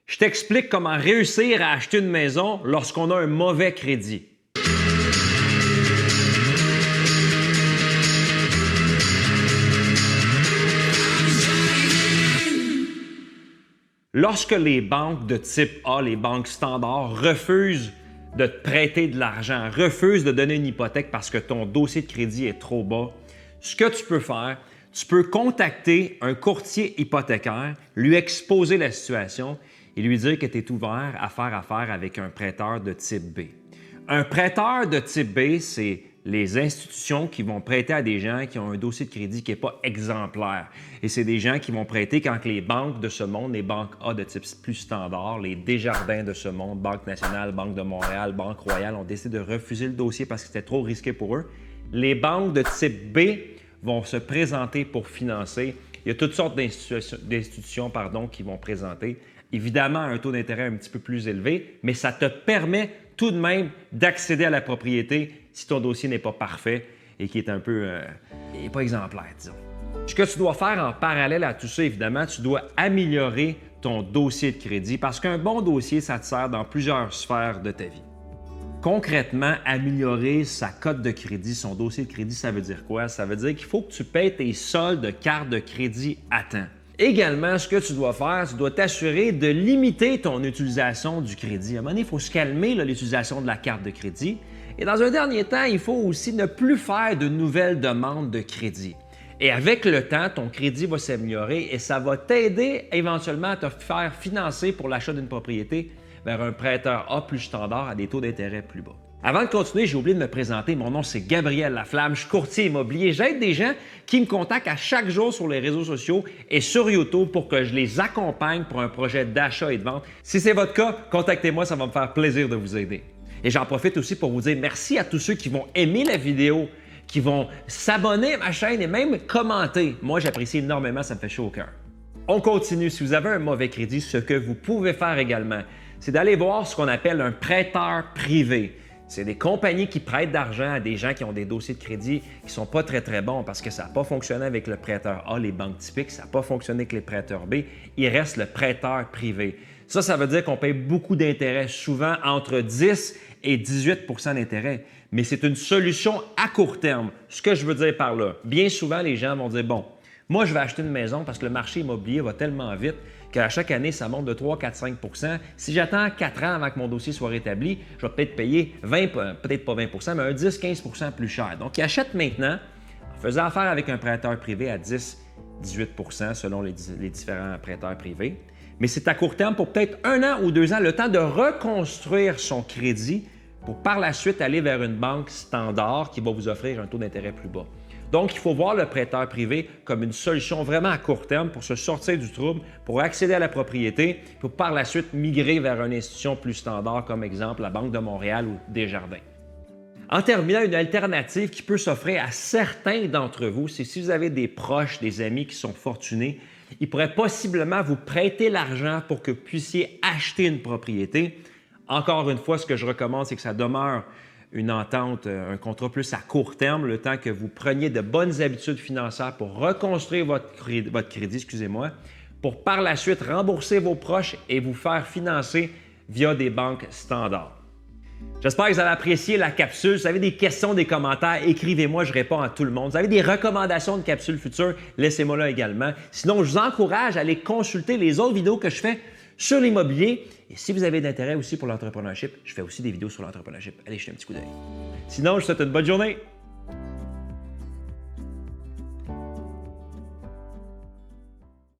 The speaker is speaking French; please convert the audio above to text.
Je t'explique comment réussir à acheter une maison lorsqu'on a un mauvais crédit. Lorsque les banques de type A, les banques standards, refusent de te prêter de l'argent, refusent de donner une hypothèque parce que ton dossier de crédit est trop bas, ce que tu peux faire, tu peux contacter un courtier hypothécaire, lui exposer la situation et lui dire que tu es ouvert à faire affaire avec un prêteur de type B. Un prêteur de type B, c'est les institutions qui vont prêter à des gens qui ont un dossier de crédit qui n'est pas exemplaire. Et c'est des gens qui vont prêter quand les banques de ce monde, les banques A de type plus standard, les Desjardins de ce monde, Banque nationale, Banque de Montréal, Banque Royale, ont décidé de refuser le dossier parce que c'était trop risqué pour eux. Les banques de type B vont se présenter pour financer. Il y a toutes sortes d'institutions qui vont présenter. Évidemment, un taux d'intérêt un petit peu plus élevé, mais ça te permet tout de même d'accéder à la propriété si ton dossier n'est pas parfait et qui est un peu pas exemplaire, disons. Ce que tu dois faire en parallèle à tout ça, évidemment, tu dois améliorer ton dossier de crédit parce qu'un bon dossier, ça te sert dans plusieurs sphères de ta vie. Concrètement, améliorer sa cote de crédit, son dossier de crédit, ça veut dire quoi? Ça veut dire qu'il faut que tu payes tes soldes de carte de crédit à temps. Également, ce que tu dois faire, tu dois t'assurer de limiter ton utilisation du crédit. À un moment donné, il faut se calmer l'utilisation de la carte de crédit. Et dans un dernier temps, il faut aussi ne plus faire de nouvelles demandes de crédit. Et avec le temps, ton crédit va s'améliorer et ça va t'aider éventuellement à te faire financer pour l'achat d'une propriété vers un prêteur A plus standard à des taux d'intérêt plus bas. Avant de continuer, j'ai oublié de me présenter. Mon nom, c'est Gabriel Laflamme. Je suis courtier immobilier. J'aide des gens qui me contactent à chaque jour sur les réseaux sociaux et sur YouTube pour que je les accompagne pour un projet d'achat et de vente. Si c'est votre cas, contactez-moi, ça va me faire plaisir de vous aider. Et j'en profite aussi pour vous dire merci à tous ceux qui vont aimer la vidéo, qui vont s'abonner à ma chaîne et même commenter. Moi, j'apprécie énormément, ça me fait chaud au cœur. On continue. Si vous avez un mauvais crédit, ce que vous pouvez faire également, c'est d'aller voir ce qu'on appelle un prêteur privé. C'est des compagnies qui prêtent d'argent à des gens qui ont des dossiers de crédit qui ne sont pas très bons parce que ça n'a pas fonctionné avec le prêteur A, les banques typiques, ça n'a pas fonctionné avec les prêteurs B. Il reste le prêteur privé. Ça veut dire qu'on paye beaucoup d'intérêts, souvent entre 10 et 18 % d'intérêt. Mais c'est une solution à court terme. Ce que je veux dire par là, bien souvent, les gens vont dire, bon, moi, je vais acheter une maison parce que le marché immobilier va tellement vite qu'à chaque année, ça monte de 3, 4, 5 %. Si j'attends 4 ans avant que mon dossier soit rétabli, je vais peut-être payer 20, peut-être pas 20 %, mais un 10, 15 % plus cher. Donc, ils achètent maintenant en faisant affaire avec un prêteur privé à 10, 18 % selon les différents prêteurs privés. Mais c'est à court terme pour peut-être 1 an ou 2 ans, le temps de reconstruire son crédit pour par la suite aller vers une banque standard qui va vous offrir un taux d'intérêt plus bas. Donc, il faut voir le prêteur privé comme une solution vraiment à court terme pour se sortir du trouble, pour accéder à la propriété, pour par la suite migrer vers une institution plus standard, comme exemple la Banque de Montréal ou Desjardins. En terminant, une alternative qui peut s'offrir à certains d'entre vous, c'est si vous avez des proches, des amis qui sont fortunés, ils pourraient possiblement vous prêter l'argent pour que vous puissiez acheter une propriété. Encore une fois, ce que je recommande, c'est que ça demeure une entente, un contrat plus à court terme, le temps que vous preniez de bonnes habitudes financières pour reconstruire votre crédit, pour par la suite rembourser vos proches et vous faire financer via des banques standards. J'espère que vous avez apprécié la capsule. Si vous avez des questions, des commentaires, écrivez-moi, je réponds à tout le monde. Si vous avez des recommandations de capsules futures, laissez-moi là également. Sinon, je vous encourage à aller consulter les autres vidéos que je fais sur l'immobilier. Et si vous avez d'intérêt aussi pour l'entrepreneurship, je fais aussi des vidéos sur l'entrepreneurship. Allez jeter un petit coup d'œil. Sinon, je vous souhaite une bonne journée.